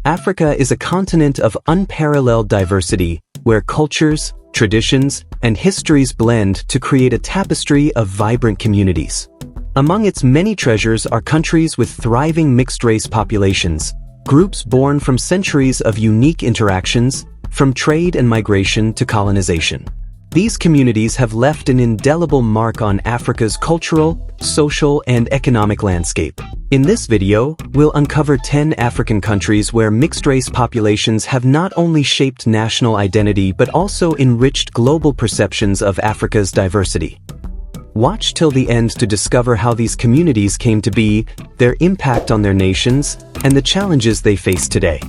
Africa is a continent of unparalleled diversity, where cultures, traditions, and histories blend to create a tapestry of vibrant communities. Among its many treasures are countries with thriving mixed-race populations, groups born from centuries of unique interactions, from trade and migration to colonization. These communities have left an indelible mark on Africa's cultural, social, and economic landscape. In this video, we'll uncover 10 African countries where mixed-race populations have not only shaped national identity but also enriched global perceptions of Africa's diversity. Watch till the end to discover how these communities came to be, their impact on their nations, and the challenges they face today.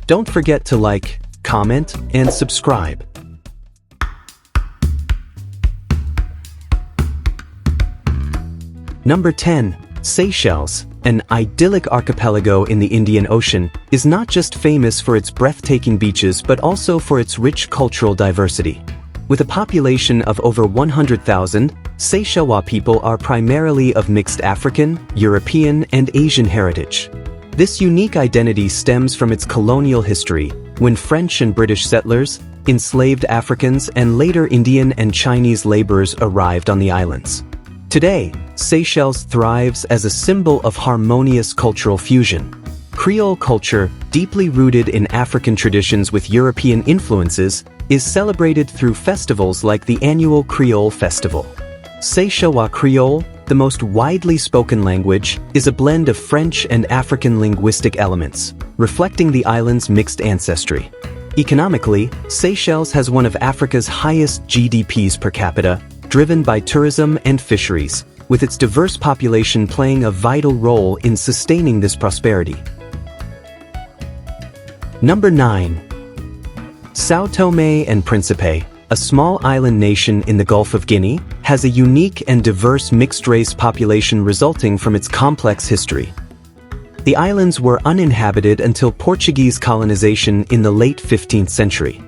Don't forget to like, comment, and subscribe. Number 10. Seychelles, an idyllic archipelago in the Indian Ocean, is not just famous for its breathtaking beaches but also for its rich cultural diversity. With a population of over 100,000, Seychellois people are primarily of mixed African, European, and Asian heritage. This unique identity stems from its colonial history, when French and British settlers, enslaved Africans, and later Indian and Chinese laborers arrived on the islands. Today, Seychelles thrives as a symbol of harmonious cultural fusion. Creole culture, deeply rooted in African traditions with European influences, is celebrated through festivals like the annual Creole Festival. Seychellois Creole, the most widely spoken language, is a blend of French and African linguistic elements, reflecting the island's mixed ancestry. Economically, Seychelles has one of Africa's highest GDPs per capita, driven by tourism and fisheries, with its diverse population playing a vital role in sustaining this prosperity. Number 9. Sao Tome and Principe, a small island nation in the Gulf of Guinea, has a unique and diverse mixed-race population resulting from its complex history. The islands were uninhabited until Portuguese colonization in the late 15th century.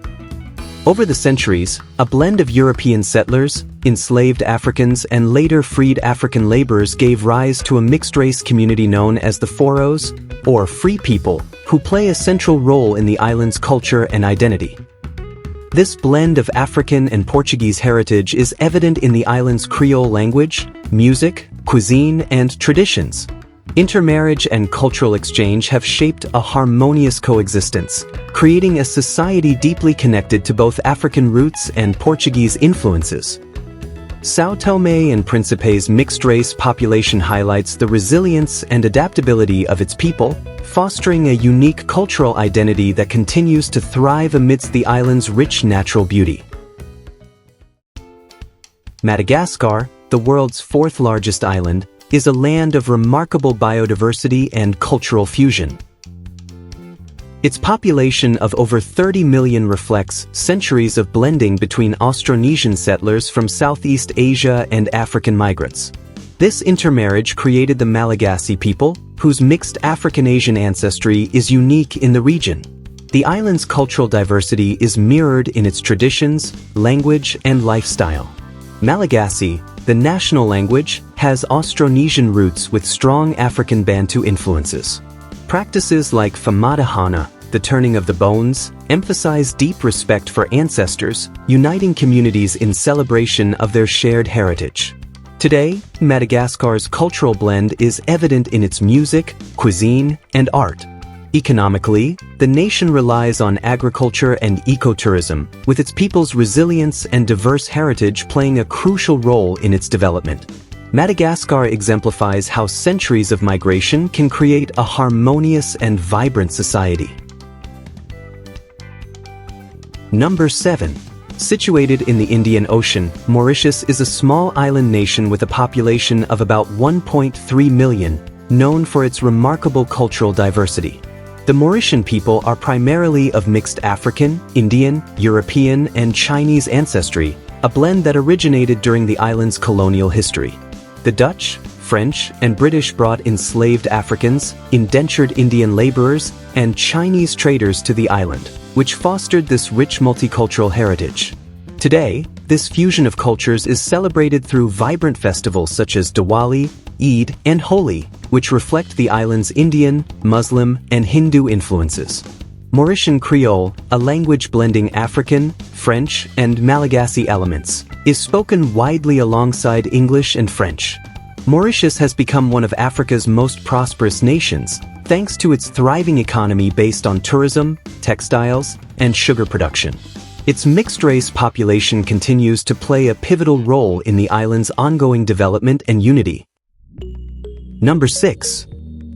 Over the centuries, a blend of European settlers, enslaved Africans, and later freed African laborers gave rise to a mixed-race community known as the Foros, or Free People, who play a central role in the island's culture and identity. This blend of African and Portuguese heritage is evident in the island's Creole language, music, cuisine, and traditions. Intermarriage and cultural exchange have shaped a harmonious coexistence, creating a society deeply connected to both African roots and Portuguese influences. Sao Tome and Principe's mixed-race population highlights the resilience and adaptability of its people, fostering a unique cultural identity that continues to thrive amidst the island's rich natural beauty. Madagascar, the world's fourth-largest island, is a land of remarkable biodiversity and cultural fusion. Its population of over 30 million reflects centuries of blending between Austronesian settlers from Southeast Asia and African migrants. This intermarriage created the Malagasy people, whose mixed African-Asian ancestry is unique in the region. The island's cultural diversity is mirrored in its traditions, language, and lifestyle. Malagasy, the national language, has Austronesian roots with strong African Bantu influences. Practices like Famadahana, the turning of the bones, emphasize deep respect for ancestors, uniting communities in celebration of their shared heritage. Today, Madagascar's cultural blend is evident in its music, cuisine, and art. Economically, the nation relies on agriculture and ecotourism, with its people's resilience and diverse heritage playing a crucial role in its development. Madagascar exemplifies how centuries of migration can create a harmonious and vibrant society. Number 7. Situated in the Indian Ocean, Mauritius is a small island nation with a population of about 1.3 million, known for its remarkable cultural diversity. The Mauritian people are primarily of mixed African, Indian, European, and Chinese ancestry, a blend that originated during the island's colonial history. The Dutch, French, and British brought enslaved Africans, indentured Indian laborers, and Chinese traders to the island, which fostered this rich multicultural heritage. Today, this fusion of cultures is celebrated through vibrant festivals such as Diwali, Eid, and Holi, which reflect the island's Indian, Muslim, and Hindu influences. Mauritian Creole, a language blending African, French, and Malagasy elements, is spoken widely alongside English and French. Mauritius has become one of Africa's most prosperous nations, thanks to its thriving economy based on tourism, textiles, and sugar production. Its mixed-race population continues to play a pivotal role in the island's ongoing development and unity. Number 6.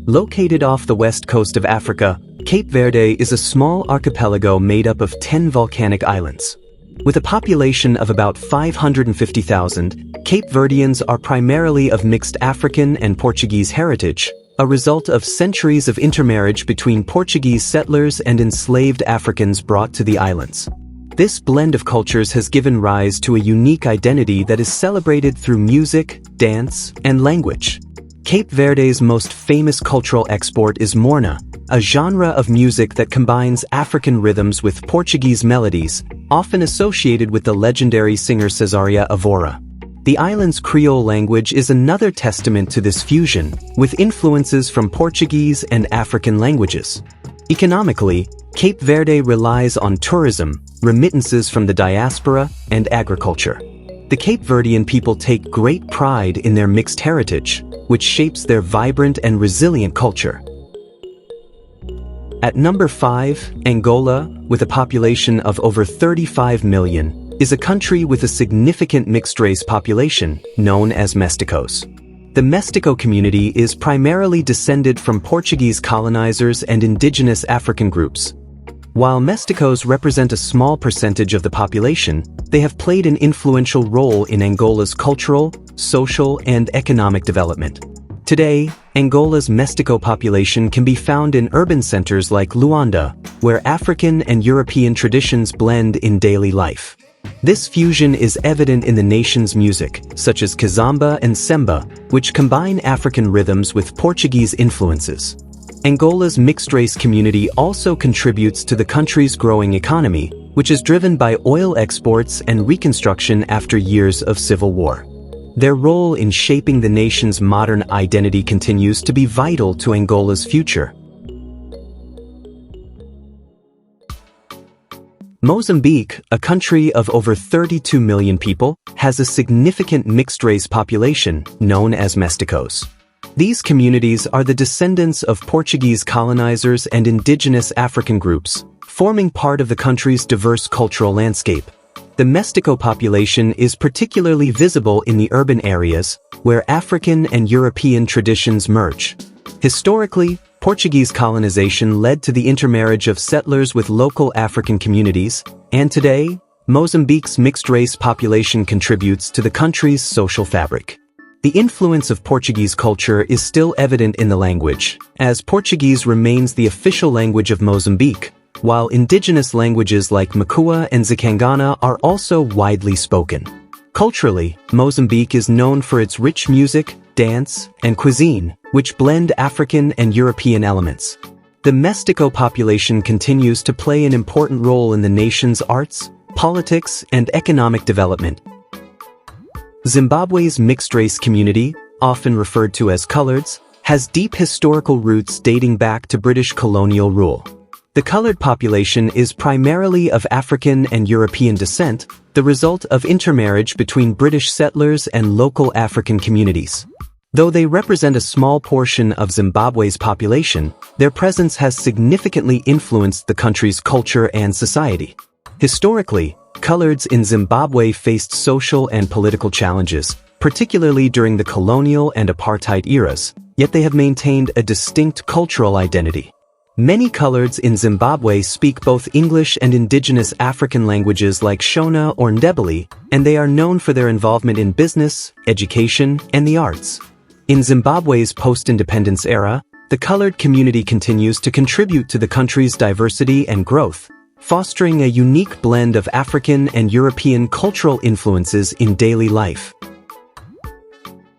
Located off the west coast of Africa, Cape Verde is a small archipelago made up of 10 volcanic islands. With a population of about 550,000, Cape Verdeans are primarily of mixed African and Portuguese heritage, a result of centuries of intermarriage between Portuguese settlers and enslaved Africans brought to the islands. This blend of cultures has given rise to a unique identity that is celebrated through music, dance, and language. Cape Verde's most famous cultural export is morna, a genre of music that combines African rhythms with Portuguese melodies, often associated with the legendary singer Cesaria Evora. The island's Creole language is another testament to this fusion, with influences from Portuguese and African languages. Economically, Cape Verde relies on tourism, remittances from the diaspora, and agriculture. The Cape Verdean people take great pride in their mixed heritage, which shapes their vibrant and resilient culture. At number 5, Angola, with a population of over 35 million, is a country with a significant mixed-race population, known as Mesticos. The Mestico community is primarily descended from Portuguese colonizers and indigenous African groups. While Mesticos represent a small percentage of the population, they have played an influential role in Angola's cultural, social, and economic development. Today, Angola's Mestico population can be found in urban centers like Luanda, where African and European traditions blend in daily life. This fusion is evident in the nation's music, such as kizomba and semba, which combine African rhythms with Portuguese influences. Angola's mixed-race community also contributes to the country's growing economy, which is driven by oil exports and reconstruction after years of civil war. Their role in shaping the nation's modern identity continues to be vital to Angola's future. Mozambique, a country of over 32 million people, has a significant mixed-race population known as Mesticos. These communities are the descendants of Portuguese colonizers and indigenous African groups, forming part of the country's diverse cultural landscape. The Mestico population is particularly visible in the urban areas, where African and European traditions merge. Historically, Portuguese colonization led to the intermarriage of settlers with local African communities, and today, Mozambique's mixed-race population contributes to the country's social fabric. The influence of Portuguese culture is still evident in the language, as Portuguese remains the official language of Mozambique, while indigenous languages like Makua and Zikangana are also widely spoken. Culturally, Mozambique is known for its rich music, dance, and cuisine, which blend African and European elements. The Mestico population continues to play an important role in the nation's arts, politics, and economic development. Zimbabwe's mixed-race community, often referred to as coloreds, has deep historical roots dating back to British colonial rule. The colored population is primarily of African and European descent, the result of intermarriage between British settlers and local African communities. Though they represent a small portion of Zimbabwe's population, their presence has significantly influenced the country's culture and society. Historically, coloreds in Zimbabwe faced social and political challenges, particularly during the colonial and apartheid eras, yet they have maintained a distinct cultural identity. Many coloreds in Zimbabwe speak both English and indigenous African languages like Shona or Ndebele, and they are known for their involvement in business, education, and the arts. In Zimbabwe's post-independence era, the colored community continues to contribute to the country's diversity and growth, fostering a unique blend of African and European cultural influences in daily life.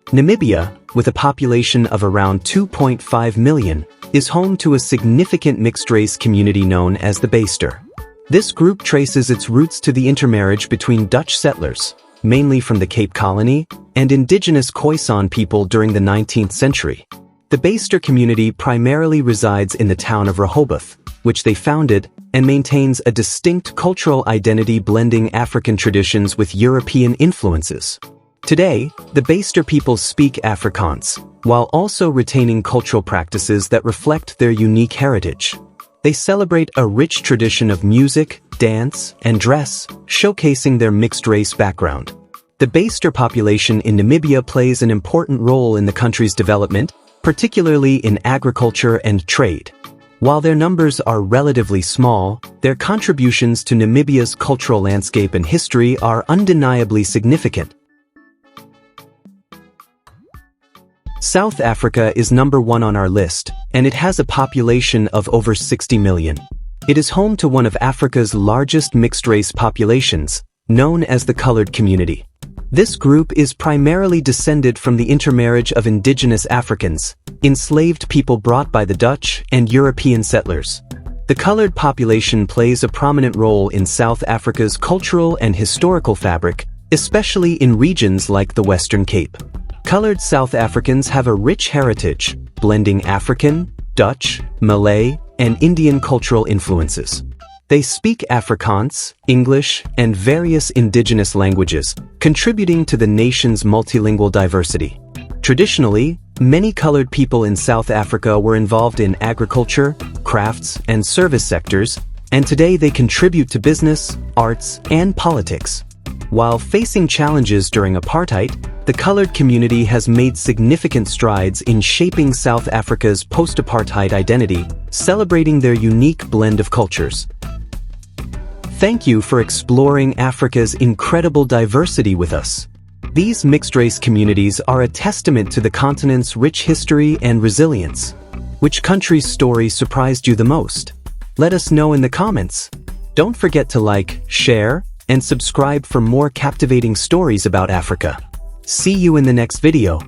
Namibia, with a population of around 2.5 million, is home to a significant mixed-race community known as the Beyster. This group traces its roots to the intermarriage between Dutch settlers, mainly from the Cape Colony, and indigenous Khoisan people during the 19th century. The Beyster community primarily resides in the town of Rehoboth, which they founded, and maintains a distinct cultural identity blending African traditions with European influences. Today, the Baster people speak Afrikaans, while also retaining cultural practices that reflect their unique heritage. They celebrate a rich tradition of music, dance, and dress, showcasing their mixed-race background. The Baster population in Namibia plays an important role in the country's development, particularly in agriculture and trade. While their numbers are relatively small, their contributions to Namibia's cultural landscape and history are undeniably significant. South Africa is number 1 on our list, and it has a population of over 60 million. It is home to one of Africa's largest mixed-race populations, known as the colored community. This group is primarily descended from the intermarriage of indigenous Africans, enslaved people brought by the Dutch and European settlers. The colored population plays a prominent role in South Africa's cultural and historical fabric, especially in regions like the Western Cape. Colored South Africans have a rich heritage, blending African, Dutch, Malay, and Indian cultural influences. They speak Afrikaans, English, and various indigenous languages, contributing to the nation's multilingual diversity. Traditionally, many colored people in South Africa were involved in agriculture, crafts, and service sectors, and today they contribute to business, arts, and politics. While facing challenges during apartheid, the colored community has made significant strides in shaping South Africa's post-apartheid identity, celebrating their unique blend of cultures. Thank you for exploring Africa's incredible diversity with us. These mixed-race communities are a testament to the continent's rich history and resilience. Which country's story surprised you the most? Let us know in the comments. Don't forget to like, share, and subscribe for more captivating stories about Africa. See you in the next video.